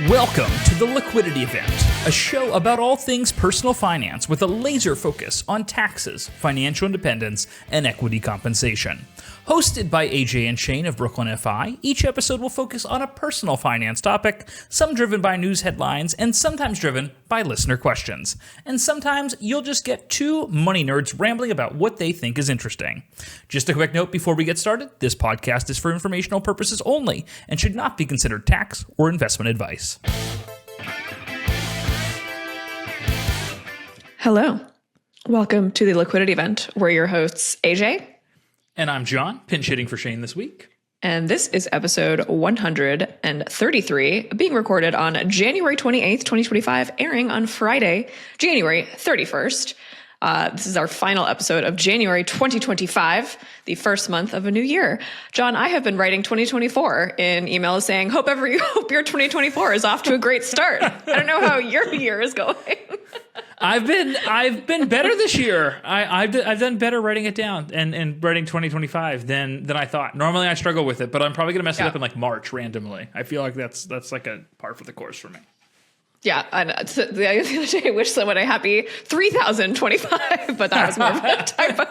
Welcome to the Liquidity Event, a show about all things personal finance with a laser focus on taxes, financial independence, and equity compensation. Hosted by AJ and Shane of Brooklyn FI, each episode will focus on a personal finance topic, some driven by news headlines and sometimes driven by listener questions. And sometimes you'll just get two money nerds rambling about what they think is interesting. Just a quick note before we get started, this podcast is for informational purposes only and should not be considered tax or investment advice. Hello. Welcome to the Liquidity Event. We're your hosts, AJ. And I'm John, pinch hitting for Shane this week. And this is episode 133, being recorded on January 28th, 2025, airing on Friday, January 31st. This is our final episode of January 2025, the first month of a new year. John, I have been writing 2024 in emails saying, hope your 2024 is off to a great start. I don't know how your year is going. I've been better this year. I've done better writing it down and writing 2025 than I thought. Normally I struggle with it, but I'm probably gonna mess it up in like March randomly. I feel like that's like a par for the course for me. Yeah, and the other day I wish someone a happy 3025, but that was more of a typo.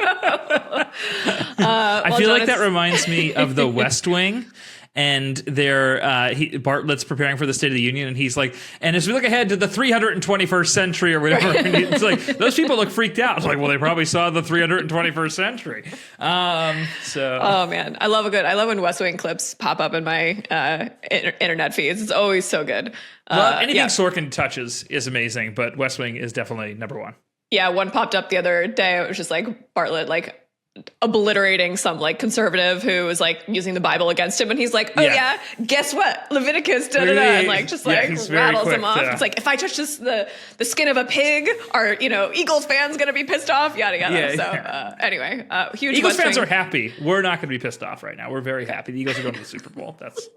I feel like that reminds me of The West Wing. And Bartlett's preparing for the State of the Union, and he's like, and as we look ahead to the 321st century or whatever, and it's like, those people look freaked out. It's like, well, they probably saw the 321st century. Oh man, I love when West Wing clips pop up in my internet feeds. It's always so good. Well, anything Sorkin touches is amazing, but West Wing is definitely number one. Yeah, one popped up the other day. It was just like Bartlett, like, obliterating some like conservative who was like using the Bible against him, and he's like, guess what, Leviticus, and like just like rattles him off. It's like, if I touch the skin of a pig, are Eagles fans gonna be pissed off, yada yada. Anyway, huge Eagles fans are happy. We're not gonna be pissed off right now. We're very happy. The Eagles are going to the Super Bowl. That's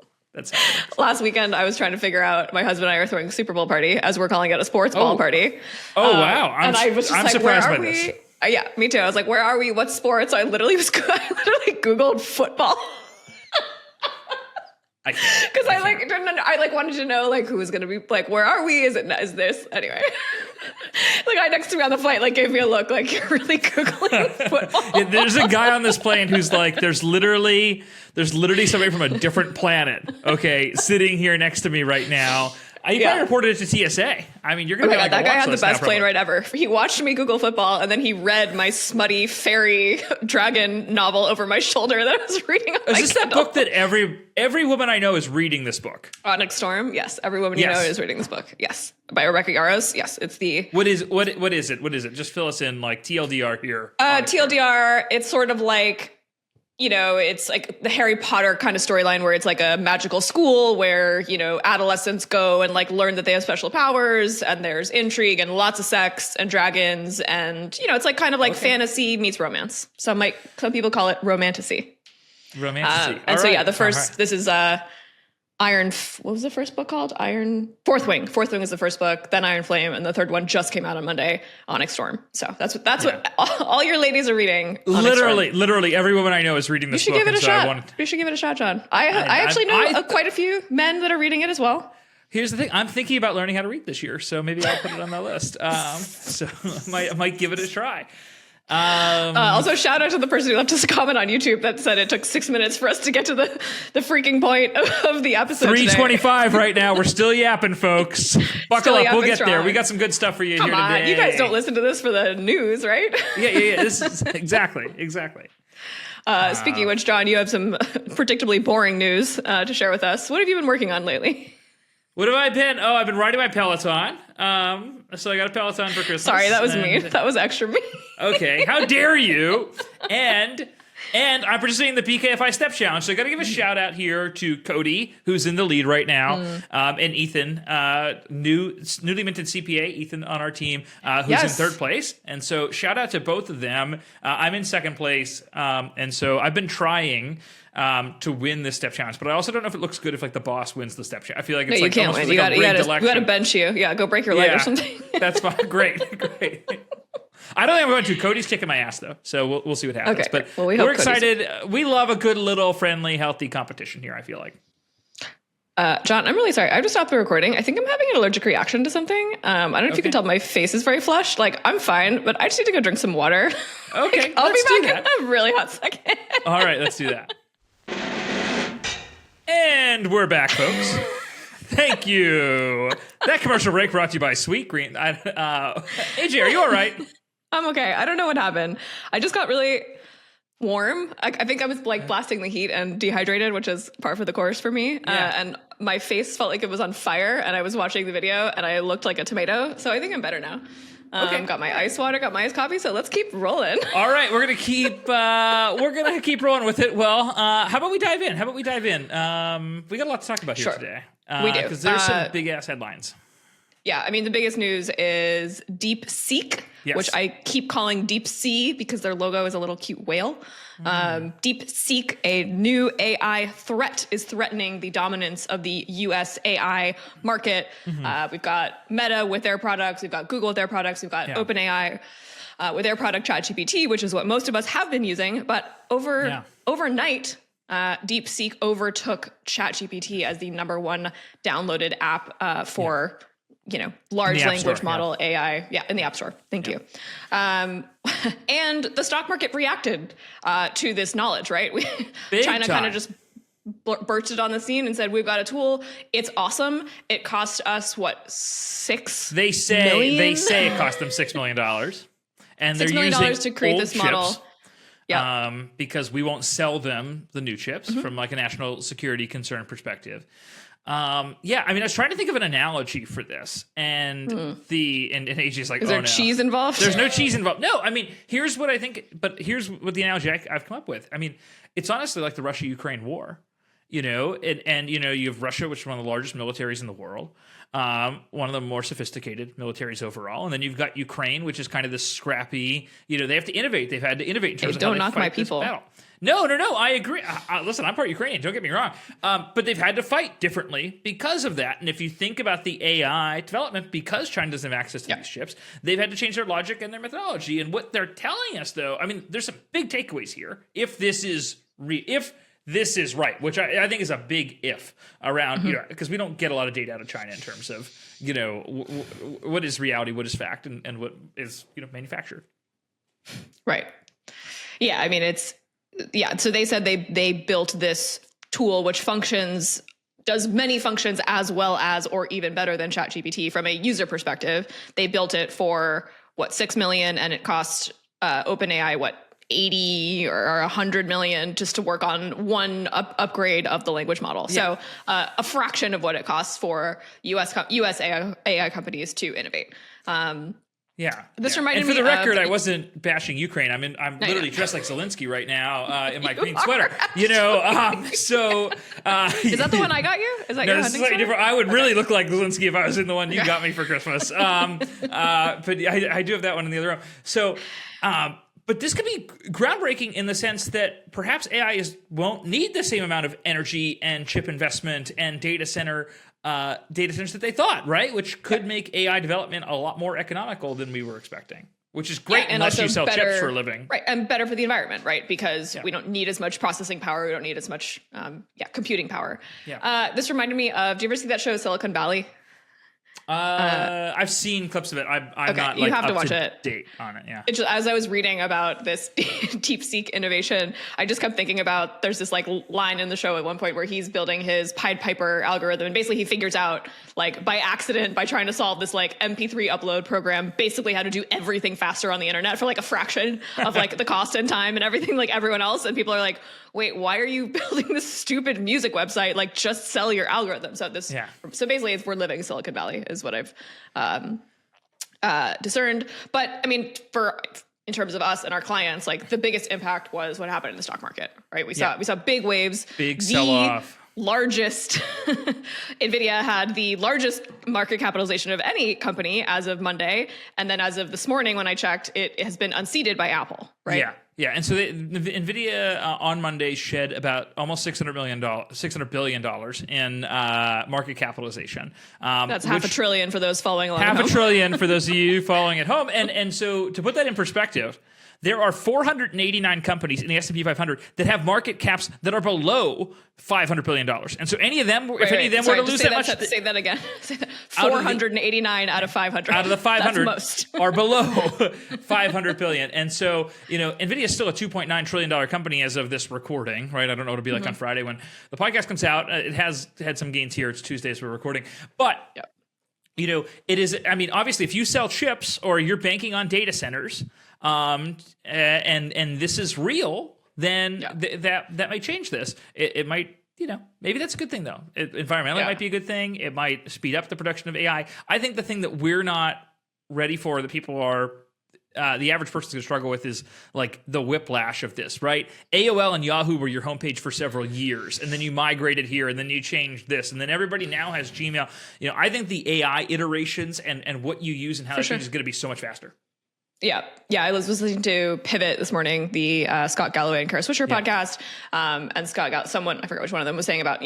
Last weekend I was trying to figure out, my husband and I are throwing a Super Bowl party, as we're calling it, a sports ball party. Wow. I'm surprised by this. Yeah, me too. I was like, where are we? What sports? So I literally Googled football. Because I wanted to know like who was going to be, like, where are we? Is this? Anyway. The guy next to me on the flight like gave me a look like, you're really Googling football. Yeah, there's a guy on this plane who's like, there's literally somebody from a different planet, okay, sitting here next to me right now. I probably reported it to TSA. I mean, you're going to be like, that guy had the best plane ride ever. He watched me Google football, and then he read my smutty fairy dragon novel over my shoulder that I was reading on my Is this Kindle. that book that every woman I know is reading this book? Onyx Storm, yes. Every woman you know is reading this book, yes. By Rebecca Yarros, yes. It's the... What is it? Just fill us in, like, TLDR here. TLDR, it's sort of like... it's like the Harry Potter kind of storyline where it's like a magical school where, adolescents go and like learn that they have special powers, and there's intrigue and lots of sex and dragons, and, it's like kind of like fantasy meets romance. Some people call it romantasy. This is Iron, what was the first book called? Fourth Wing. Fourth Wing is the first book, then Iron Flame, and the third one just came out on Monday, Onyx Storm. So that's what all your ladies are reading. Literally every woman I know is reading this book. You should give it a shot. You should give it a shot, John. I actually know quite a few men that are reading it as well. Here's the thing. I'm thinking about learning how to read this year, so maybe I'll put it on the list. So I might give it a try. Also, shout out to the person who left us a comment on YouTube that said it took 6 minutes for us to get to the freaking point of the episode. 3:25 right now. We're still yapping, folks. Buckle up. We'll get strong. there. We got some good stuff for you Come here on. today. You guys don't listen to this for the news, right? Yeah. This is exactly. Speaking of which, John, you have some predictably boring news to share with us. What have you been working on lately? What have I been? Oh, I've been riding my Peloton. So I got a Peloton for Christmas. Sorry, that was mean. That was extra mean. Okay, how dare you? And I'm participating in the PKFI Step Challenge. So I got to give a shout out here to Cody, who's in the lead right now, and Ethan, newly minted CPA, Ethan on our team, who's in third place. And so shout out to both of them. I'm in second place, and so I've been trying to win this step challenge, but I also don't know if it looks good if like the boss wins the step challenge. I feel like it's you like can't win. You got to bench you. Yeah, go break your leg or something. That's fine. Great. I don't think I'm going to. Cody's kicking my ass though, so we'll see what happens. Okay. But we're excited. We love a good little friendly, healthy competition here. I feel like. John, I'm really sorry. I just stopped the recording. I think I'm having an allergic reaction to something. I don't know if you can tell, my face is very flushed. Like, I'm fine, but I just need to go drink some water. Okay, I'll let's be back in a really hot second. All right, let's do that. And we're back, folks. Thank you. That commercial break brought to you by Sweet Green. AJ, are you all right? I'm okay. I don't know what happened. I just got really warm. I think I was like blasting the heat and dehydrated, which is par for the course for me. Yeah. And my face felt like it was on fire, and I was watching the video and I looked like a tomato. So I think I'm better now. Okay. Got my ice water, got my iced coffee. So let's keep rolling. All right, we're gonna keep rolling with it. Well, how about we dive in? We got a lot to talk about here today. We do, because there's some big ass headlines. Yeah, I mean, the biggest news is DeepSeek, which I keep calling Deep Sea because their logo is a little cute whale. DeepSeek, a new AI threat, is threatening the dominance of the US AI market. We've got Meta with their products. We've got Google with their products. We've got OpenAI with their product ChatGPT, which is what most of us have been using. But overnight, DeepSeek overtook ChatGPT as the #1 downloaded app for large language model AI. Yeah, in the App Store. Thank you. And the stock market reacted to this knowledge, right? China kind of just bursted on the scene and said, we've got a tool. It's awesome. It cost us, what, $6 million? They say it cost them $6 million. And they're $6 million using to create this model. Because we won't sell them the new chips from like a national security concern perspective. I mean, I was trying to think of an analogy for this, and and AJ's like, is there cheese involved? There's no cheese involved. No, I mean, here's what I think, but here's what the analogy I've come up with. I mean, it's honestly like the Russia-Ukraine war, and you have Russia, which is one of the largest militaries in the world, one of the more sophisticated militaries overall, and then you've got Ukraine, which is kind of this scrappy, they have to innovate. They've had to innovate in terms of how they knock my fight this people. battle. No, I agree. Listen, I'm part Ukrainian, don't get me wrong. But they've had to fight differently because of that. And if you think about the AI development, because China doesn't have access to these chips, they've had to change their logic and their methodology. And what they're telling us, though, I mean, there's some big takeaways here. If this is right, which I think is a big if around, because we don't get a lot of data out of China in terms of, what is reality, what is fact, and what is, manufactured. Right. Yeah, I mean, so they said they built this tool which does many functions as well as or even better than ChatGPT from a user perspective. They built it for $6 million, and it cost OpenAI 80 or 100 million just to work on one upgrade of the language model. So a fraction of what it costs for US AI companies to innovate. This reminded me. And for the record, I wasn't bashing Ukraine. I'm literally dressed like Zelensky right now in my green sweater. So is that the one I got you? Is that your hunting sweater? Different. I would really look like Zelensky if I was in the one you got me for Christmas. But I do have that one in the other room. So. But this could be groundbreaking in the sense that perhaps AI won't need the same amount of energy and chip investment and data centers that they thought, right? Which could make AI development a lot more economical than we were expecting, which is great unless you sell chips for a living. Right, and better for the environment, right? Because we don't need as much processing power. We don't need as much computing power. This reminded me of, do you ever see that show Silicon Valley? I've seen clips of it. I'm not like have to watch date on it. Yeah. As I was reading about this DeepSeek innovation, I just kept thinking about, there's this like line in the show at one point where he's building his Pied Piper algorithm, and basically he figures out, like, by accident, by trying to solve this like MP3 upload program, basically how to do everything faster on the internet for like a fraction of like the cost and time and everything like everyone else. And people are like, wait, why are you building this stupid music website? Like, just sell your algorithm. So basically we're living Silicon Valley is what I've discerned. But I mean, in terms of us and our clients, like, the biggest impact was what happened in the stock market, right? We saw big waves, big sell-off. Largest NVIDIA had the largest market capitalization of any company as of Monday. And then as of this morning, when I checked, it has been unseated by Apple, right? Yeah. And so NVIDIA on Monday shed about almost $600 billion in market capitalization. That's half a trillion for those following along at home. Half a trillion for those of you following at home. And so to put that in perspective, there are 489 companies in the S&P 500 that have market caps that are below $500 billion. And so any of them, if any of them were to lose that much... Say that again. 489 out of 500. Out of the 500 most. are below 500 billion. And so, NVIDIA is still a $2.9 trillion company as of this recording, right? I don't know what it'll be like on Friday when the podcast comes out. It has had some gains here. It's Tuesday, so we're recording. But... Yep. It is, obviously, if you sell chips or you're banking on data centers, and this is real, then that might change this. It might, maybe that's a good thing, though. Environmentally, it might be a good thing. It might speed up the production of AI. I think the thing that we're not ready for, that people are, the average person is going to struggle with, is like the whiplash of this, right? AOL and Yahoo were your homepage for several years, and then you migrated here, and then you changed this, and then everybody now has Gmail. I think the AI iterations and what you use and how it changes is going to be so much faster. Yeah. I was listening to Pivot this morning, the Scott Galloway and Kara Swisher podcast. And Scott got someone, I forgot which one of them, was saying about,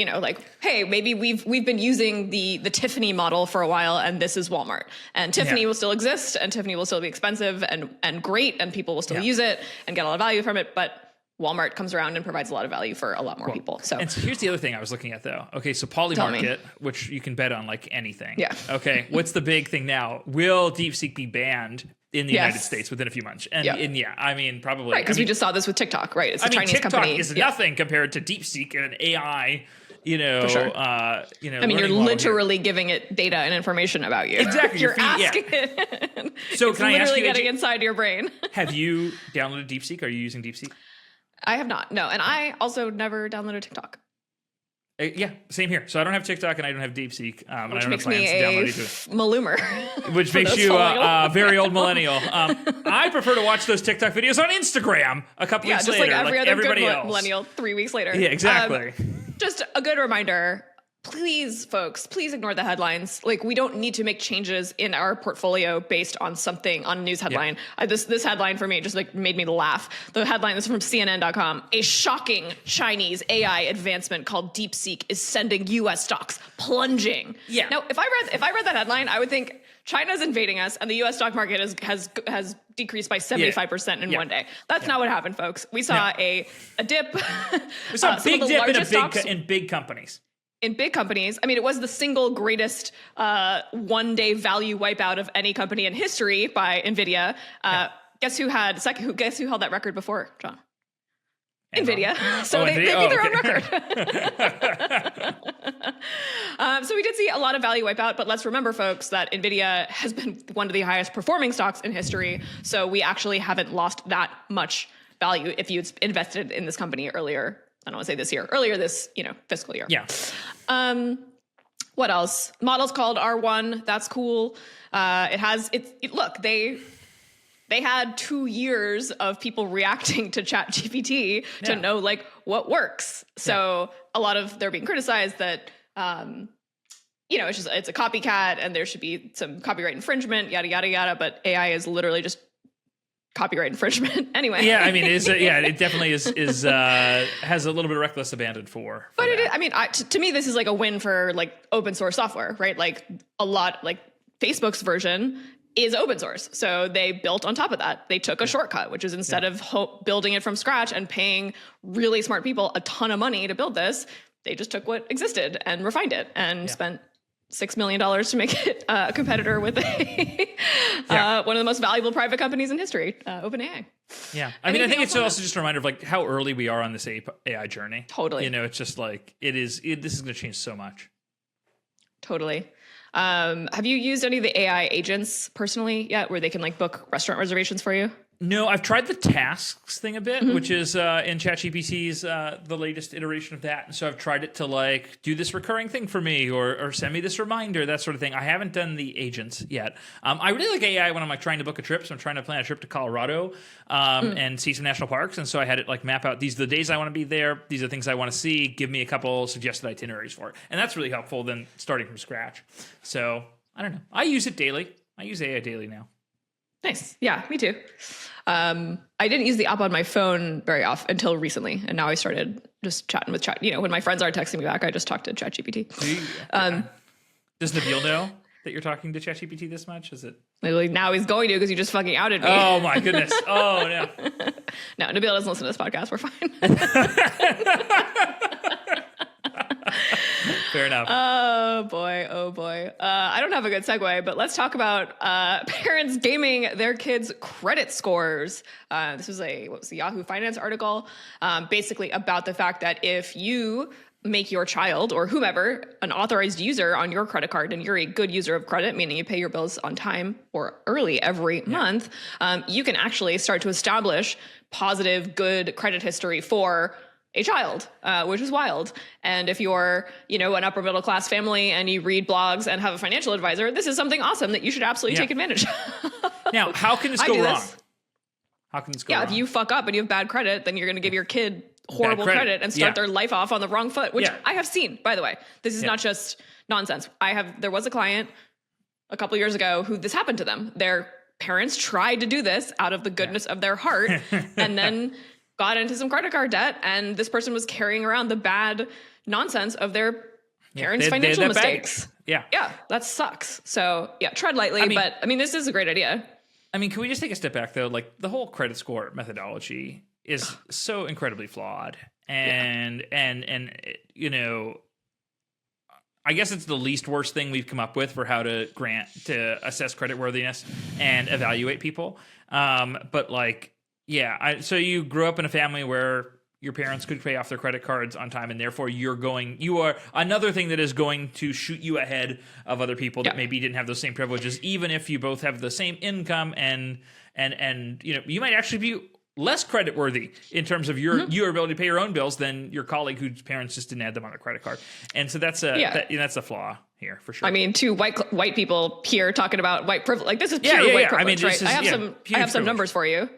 hey, maybe we've been using the Tiffany model for a while, and this is Walmart. And Tiffany will still exist, and Tiffany will still be expensive and great, and people will still use it and get a lot of value from it. But Walmart comes around and provides a lot of value for a lot more people. So here's the other thing I was looking at, though. Okay, so Polymarket, which you can bet on like anything. Yeah. Okay, what's the big thing now? Will DeepSeek be banned in the United States within a few months? And probably. Right, because we just saw this with TikTok, right? It's a Chinese TikTok company. Is nothing compared to DeepSeek and an AI, For sure. You're literally giving it data and information about you. Exactly. You're asking it. So it's can I ask you, literally getting inside your brain. Have you downloaded DeepSeek? Are you using DeepSeek? I have not. No, and I also never downloaded TikTok. Yeah, same here. So I don't have TikTok and I don't have DeepSeek. Which makes me a maloomer. Which makes you a very old millennial. I prefer to watch those TikTok videos on Instagram a couple weeks later, like every other everybody good else. millennial 3 weeks later. Yeah, exactly. Just a good reminder. Please, folks, please ignore the headlines. Like, we don't need to make changes in our portfolio based on something, on a news headline. Yeah. This headline for me just made me laugh. The headline is from CNN.com. A shocking Chinese AI advancement called DeepSeek is sending U.S. stocks plunging. Yeah. Now, if I read that headline, I would think China's invading us, and the U.S. stock market has decreased by 75% in one day. That's not what happened, folks. We saw a dip. We saw a big dip in big companies. In big companies, it was the single greatest one-day value wipeout of any company in history by NVIDIA. Guess who held that record before, John? NVIDIA. So they beat their own record. So we did see a lot of value wipeout, but let's remember, folks, that NVIDIA has been one of the highest performing stocks in history. So we actually haven't lost that much value if you'd invested in this company earlier. I don't want to say this year, earlier this, fiscal year. Yeah. What else? Models called R1. That's cool. Look, they had 2 years of people reacting to ChatGPT to know what works. So a lot of they're being criticized that, it's a copycat and there should be some copyright infringement, yada, yada, yada. But AI is literally just copyright infringement anyway. Yeah, it definitely is has a little bit of reckless abandon for but it is, to me, this is like a win for open source software, right? Facebook's version is open source. So they built on top of that. They took a shortcut, which is instead of building it from scratch and paying really smart people a ton of money to build this, they just took what existed and refined it and spent $6 million to make it a competitor with one of the most valuable private companies in history, OpenAI. Yeah. I think it's also just a reminder of how early we are on this AI journey. Totally. It's just this is going to change so much. Totally. Have you used any of the AI agents personally yet where they can book restaurant reservations for you? No, I've tried the tasks thing a bit, which is in ChatGPT's the latest iteration of that. And so I've tried it to do this recurring thing for me or send me this reminder, that sort of thing. I haven't done the agents yet. I really like AI when I'm trying to book a trip. So I'm trying to plan a trip to Colorado and see some national parks. And so I had it map out, these are the days I want to be there. These are the things I want to see. Give me a couple suggested itineraries for it. And that's really helpful than starting from scratch. So I don't know. I use it daily. I use AI daily now. Nice. Yeah, me too. I didn't use the app on my phone very often until recently. And now I started just chatting with Chat. When my friends aren't texting me back, I just talk to ChatGPT. Does Nabil know that you're talking to ChatGPT this much? Is it? Like, now he's going to because you just fucking outed me. Oh my goodness. Oh no. No, Nabil doesn't listen to this podcast. We're fine. Fair enough. Oh boy. I don't have a good segue, but let's talk about parents gaming their kids' credit scores. This was a Yahoo Finance article, basically about the fact that if you make your child or whomever an authorized user on your credit card and you're a good user of credit, meaning you pay your bills on time or early every month, you can actually start to establish positive, good credit history for a child, which is wild. And if you're, an upper middle class family and you read blogs and have a financial advisor, this is something awesome that you should absolutely take advantage of. Now, how can this go wrong? How can this go wrong? If you fuck up and you have bad credit, then you're going to give your kid horrible credit and start their life off on the wrong foot, which I have seen, by the way. This is not just nonsense. There was a client a couple years ago who this happened to them. Their parents tried to do this out of the goodness of their heart and then got into some credit card debt, and this person was carrying around the bad nonsense of their parents' financial mistakes. Yeah, that sucks. So tread lightly, but this is a great idea. Can we just take a step back though? Like, the whole credit score methodology is so incredibly flawed, and I guess it's the least worst thing we've come up with for how to assess creditworthiness and evaluate people. So you grew up in a family where your parents could pay off their credit cards on time, and therefore you are another thing that is going to shoot you ahead of other people that maybe didn't have those same privileges, even if you both have the same income, and you might actually be less creditworthy in terms of your ability to pay your own bills than your colleague whose parents just didn't add them on their credit card. And so that's a flaw here for sure. Two white people here talking about white privilege. Like, this is pure white privilege, right? I have some numbers for you.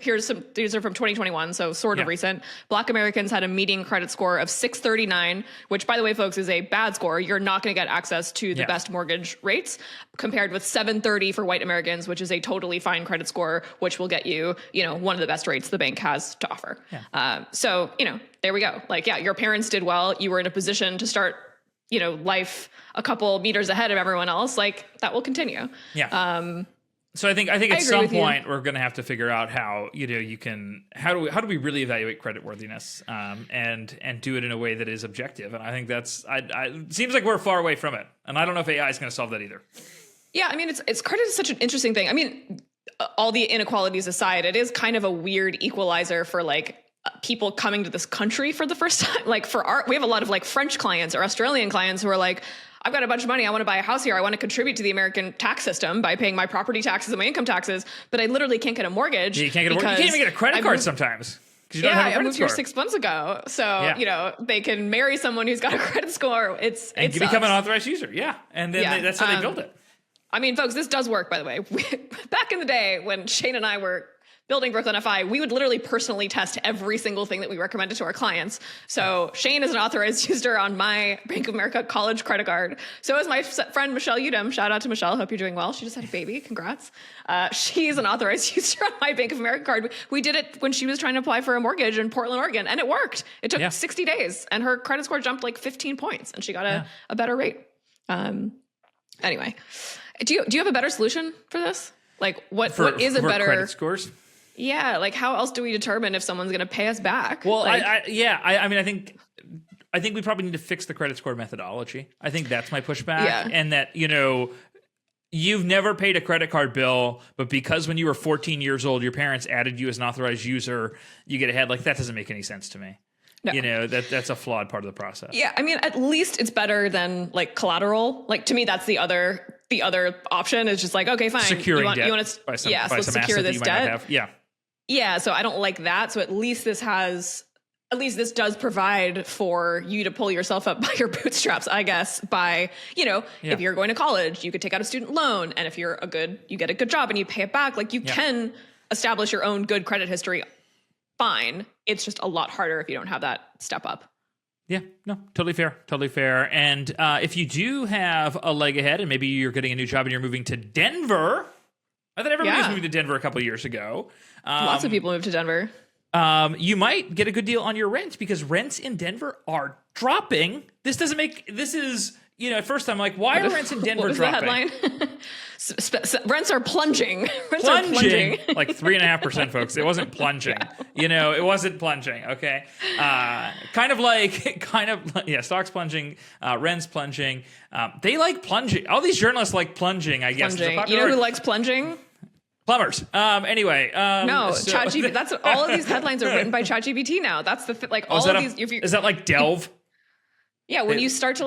These are from 2021, so sort of recent. Black Americans had a median credit score of 639, which, by the way, folks, is a bad score. You're not going to get access to the best mortgage rates, compared with 730 for white Americans, which is a totally fine credit score, which will get you, one of the best rates the bank has to offer. So, there we go. Like, your parents did well. You were in a position to start, life a couple meters ahead of everyone else. Like, that will continue. So I think at some point we're going to have to figure out how, how do we really evaluate creditworthiness, and do it in a way that is objective. And I think it seems like we're far away from it. And I don't know if AI is going to solve that either. Yeah. it's credit is such an interesting thing. All the inequalities aside, it is kind of a weird equalizer for people coming to this country for the first time. We have a lot of French clients or Australian clients who are like, I've got a bunch of money. I want to buy a house here. I want to contribute to the American tax system by paying my property taxes and my income taxes, but I literally can't get a mortgage. You can't get a mortgage. You can't even get a credit card sometimes. I moved here 6 months ago. So, they can marry someone who's got a credit score. And you become an authorized user. Yeah. And then that's how they build it. Folks, this does work, by the way. Back in the day when Shane and I were building Brooklyn FI, we would literally personally test every single thing that we recommended to our clients. So Shane is an authorized user on my Bank of America college credit card. So is my friend Michelle Udom. Shout out to Michelle. Hope you're doing well. She just had a baby. Congrats. She's an authorized user on my Bank of America card. We did it when she was trying to apply for a mortgage in Portland, Oregon, and it worked. It took 60 days, and her credit score jumped 15 points, and she got a better rate. Anyway, do you have a better solution for this? What is a better credit scores? Yeah, how else do we determine if someone's going to pay us back? Well, I think we probably need to fix the credit score methodology. I think that's my pushback, and that you've never paid a credit card bill, but because when you were 14 years old, your parents added you as an authorized user, you get ahead. That doesn't make any sense to me. No. That's a flawed part of the process. Yeah, at least it's better than collateral. To me, that's the other option is just okay, fine. Securing debt. Let's secure this debt. Yeah, so I don't like that. So at least this does provide for you to pull yourself up by your bootstraps, I guess, by, if you're going to college, you could take out a student loan. And if you get a good job and you pay it back, you can establish your own good credit history. Fine. It's just a lot harder if you don't have that step up. Yeah, no, totally fair. And if you do have a leg ahead and maybe you're getting a new job and you're moving to Denver, I thought everybody was moving to Denver a couple of years ago. Lots of people moved to Denver. You might get a good deal on your rent because rents in Denver are dropping. At first I'm like, why are rents in Denver dropping? What was the headline? Rents are plunging. Plunging. Like 3.5%, folks. It wasn't plunging. Yeah. It wasn't plunging. Okay. Kind of like, stocks plunging, rents plunging. They like plunging. All these journalists like plunging, I guess. Plunging. You know who likes plunging? Plumbers. Anyway. No, ChatGPT. That's all of these headlines are written by ChatGPT now. That's the all of these. Is that like Delve? Yeah, when you start to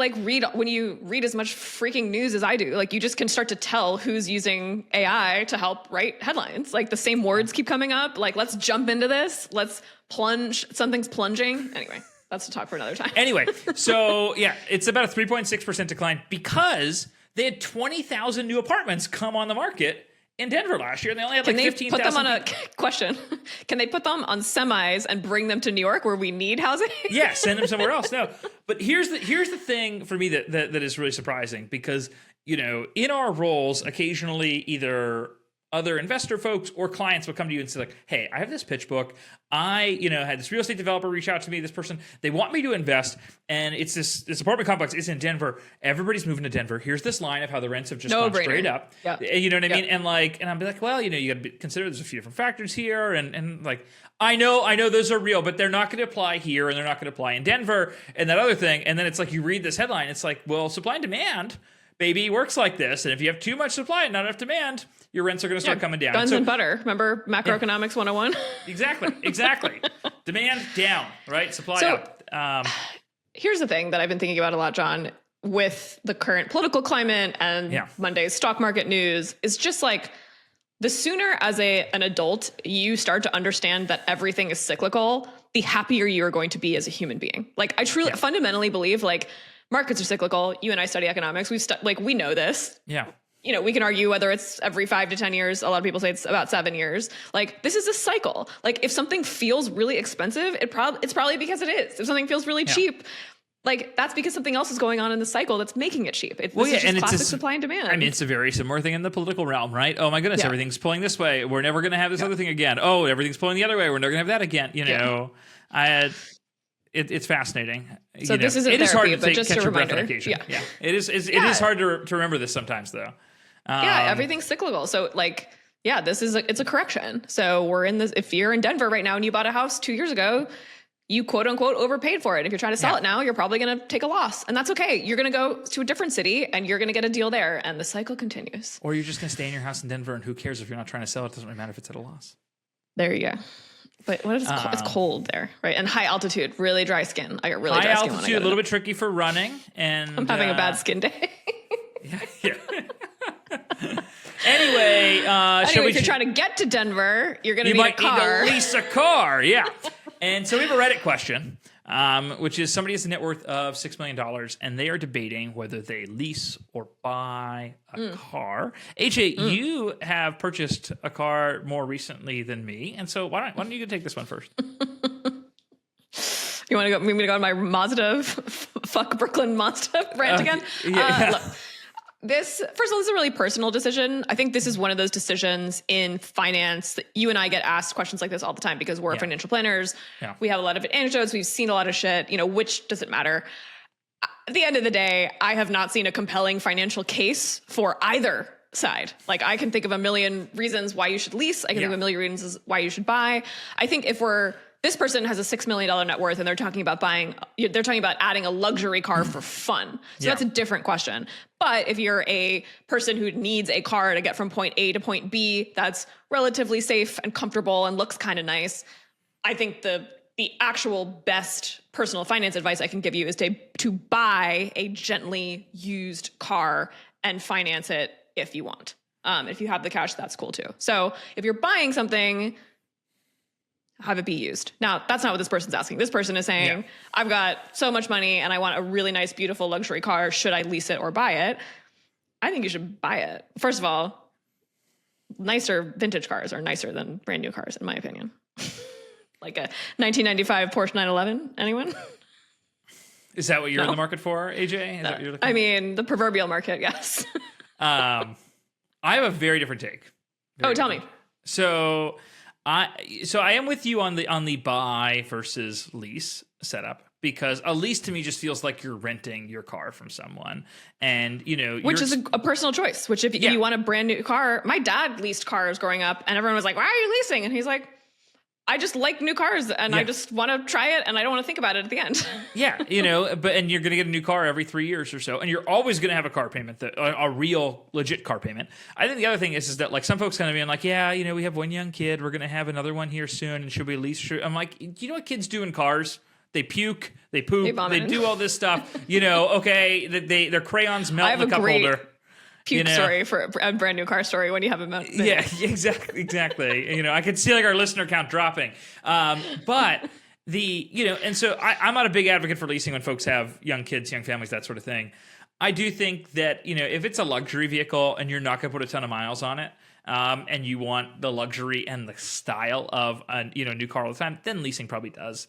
when you read as much freaking news as I do, like you just can start to tell who's using AI to help write headlines. Like the same words keep coming up. Like, let's jump into this. Let's plunge. Something's plunging. Anyway, that's a talk for another time. Anyway, so yeah, it's about a 3.6% decline because they had 20,000 new apartments come on the market in Denver last year, and they only had like 15,000. Put them on a question? Can they put them on semis and bring them to New York where we need housing? Yeah, send them somewhere else. No, but here's the thing for me that is really surprising because in our roles, occasionally either other investor folks or clients will come to you and say like, hey, I have this pitch book. I, had this real estate developer reach out to me, this person, they want me to invest. And it's this apartment complex. It's in Denver. Everybody's moving to Denver. Here's this line of how the rents have just gone straight up. Yeah. You know what I mean? And I'll be like, well, you got to consider there's a few different factors here. And like, I know those are real, but they're not going to apply here and they're not going to apply in Denver and that other thing. And then it's like, you read this headline. It's like, well, supply and demand, baby, works like this. And if you have too much supply and not enough demand, your rents are going to start coming down. Guns and butter. Remember macroeconomics 101? Exactly. Demand down, right? Supply up. Here's the thing that I've been thinking about a lot, John, with the current political climate and Monday's stock market news is just like the sooner as an adult you start to understand that everything is cyclical, the happier you are going to be as a human being. Like I truly fundamentally believe like markets are cyclical. You and I study economics. We know this. Yeah. We can argue whether it's every 5 to 10 years. A lot of people say it's about 7 years. Like this is a cycle. Like if something feels really expensive, it's probably because it is. If something feels really cheap, like that's because something else is going on in the cycle that's making it cheap. This is just classic supply and demand. I mean, it's a very similar thing in the political realm, right? Oh my goodness, everything's pulling this way. We're never going to have this other thing again. Oh, everything's pulling the other way. We're never going to have that again. It's fascinating. So this isn't therapy, but just a reminder. Yeah. It is hard to remember this sometimes, though. Everything's cyclical. So it's a correction. So we're in this. If you're in Denver right now and you bought a house 2 years ago, you quote unquote overpaid for it. If you're trying to sell it now, you're probably going to take a loss, and that's okay. You're going to go to a different city and you're going to get a deal there, and the cycle continues. Or you're just going to stay in your house in Denver, and who cares if you're not trying to sell it? It doesn't really matter if it's at a loss. There you go. But what is it's cold there, right? And high altitude, really dry skin. I got really dry skin. High altitude, a little bit tricky for running, and I'm having a bad skin day. Yeah. Anyway, if you're trying to get to Denver, you're going to need a car. Need to lease a car, yeah. And so we have a Reddit question, which is somebody has a net worth of $6 million, and they are debating whether they lease or buy a car. AJ, you have purchased a car more recently than me, and so why don't you take this one first? You want to go? Me to go on my Mazda, fuck Brooklyn Mazda rant again? Look, first of all, this is a really personal decision. I think this is one of those decisions in finance that you and I get asked questions like this all the time because we're financial planners. Yeah. We have a lot of anecdotes. We've seen a lot of shit. Which does it matter? At the end of the day, I have not seen a compelling financial case for either side. Like I can think of a million reasons why you should lease. I can think of a million reasons why you should buy. I think this person has a $6 million net worth and they're talking about adding a luxury car for fun. So that's a different question. But if you're a person who needs a car to get from point A to point B, that's relatively safe and comfortable and looks kind of nice. I think the actual best personal finance advice I can give you is to buy a gently used car and finance it if you want. If you have the cash, that's cool too. So if you're buying something, have it be used. Now, that's not what this person's asking. This person is saying, I've got so much money and I want a really nice, beautiful luxury car. Should I lease it or buy it? I think you should buy it. First of all, nicer vintage cars are nicer than brand new cars, in my opinion. Like a 1995 Porsche 911. Anyone? Is that what you're in the market for, AJ? Is that what you're looking I mean, the proverbial market, yes. I have a very different take. Tell me. So I am with you on the buy versus lease setup. because a lease to me just feels like you're renting your car from someone, and which is a personal choice. Which if you want a brand new car, my dad leased cars growing up, and everyone was like, "Why are you leasing?" And he's like, I just like new cars, and I just want to try it, and I don't want to think about it at the end. And you're going to get a new car every 3 years or so, and you're always going to have a car payment, a real, legit car payment. I think the other thing is that like some folks kind of being like, we have one young kid, we're going to have another one here soon, and should we lease? I'm like, you know what kids do in cars? They puke, they poop, they do all this stuff. Okay, their crayons melt in the cup holder. Puke story for a brand new car story when you have a mouth. Yeah, exactly. I could see like our listener count dropping. But and so I'm not a big advocate for leasing when folks have young kids, young families, that sort of thing. I do think that, if it's a luxury vehicle and you're not going to put a ton of miles on it, and you want the luxury and the style of a new car all the time, then leasing probably does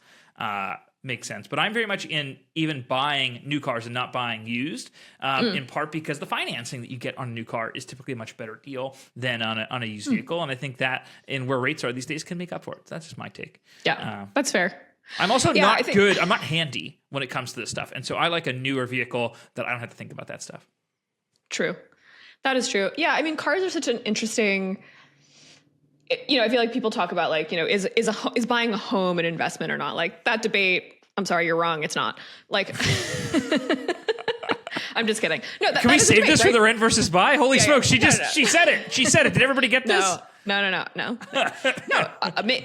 makes sense. But I'm very much in even buying new cars and not buying used, in part because the financing that you get on a new car is typically a much better deal than on a used vehicle. And I think that in where rates are these days can make up for it. That's just my take. Yeah, that's fair. I'm also not good. I'm not handy when it comes to this stuff. And so I like a newer vehicle that I don't have to think about that stuff. True. That is true. Yeah. I mean, cars are such an interesting, I feel like people talk about like, is buying a home an investment or not? Like that debate. I'm sorry, you're wrong. It's not. Like, I'm just kidding. No, can we save this for the rent versus buy? Holy smokes! She said it. She said it. Did everybody get this? No. No.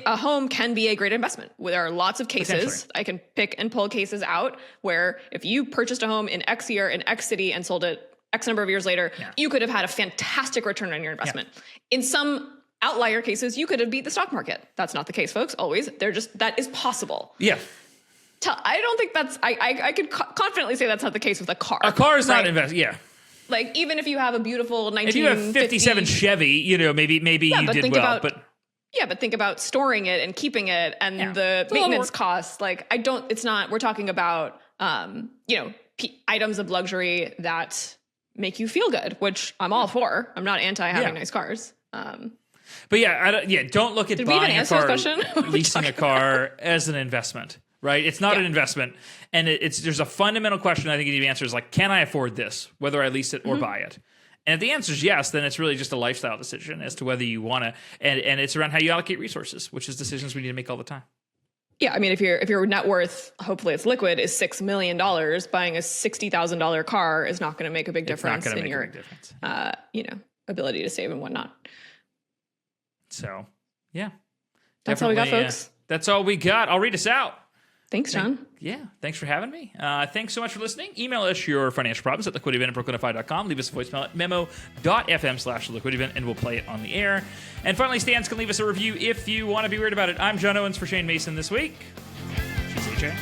A home can be a great investment. There are lots of cases. I can pick and pull cases out where if you purchased a home in X year in X city and sold it X number of years later, you could have had a fantastic return on your investment. In some outlier cases, you could have beat the stock market. That's not the case, folks. Always. That is possible. Yeah. I don't think that's, I could confidently say that's not the case with a car. A car is not investment. Yeah. Like even if you have a beautiful 1950, if you have 57 Chevy, maybe you did well, but think about storing it and keeping it and the maintenance costs. Like we're talking about, items of luxury that make you feel good, which I'm all for. I'm not anti having nice cars. But don't look at buying a car, leasing a car as an investment, right? It's not an investment. And there's a fundamental question I think you need to answer is like, can I afford this, whether I lease it or buy it? And if the answer is yes, then it's really just a lifestyle decision as to whether you want to, and it's around how you allocate resources, which is decisions we need to make all the time. Yeah, I mean, if your net worth, hopefully it's liquid, is $6 million, buying a $60,000 car is not going to make a big difference in your, ability to save and whatnot. So, yeah. That's all we got, folks. That's all we got. I'll read us out. Thanks, John. Thanks for having me. Thanks so much for listening. Email us your financial problems at liquidityevent@brooklynify.com. Leave us a voicemail at memo.fm/liquidityevent, and we'll play it on the air. And finally, Stans can leave us a review if you want to be weird about it. I'm John Owens for Shane Mason this week. She's AJ.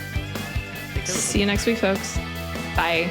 See you next week, folks. Bye.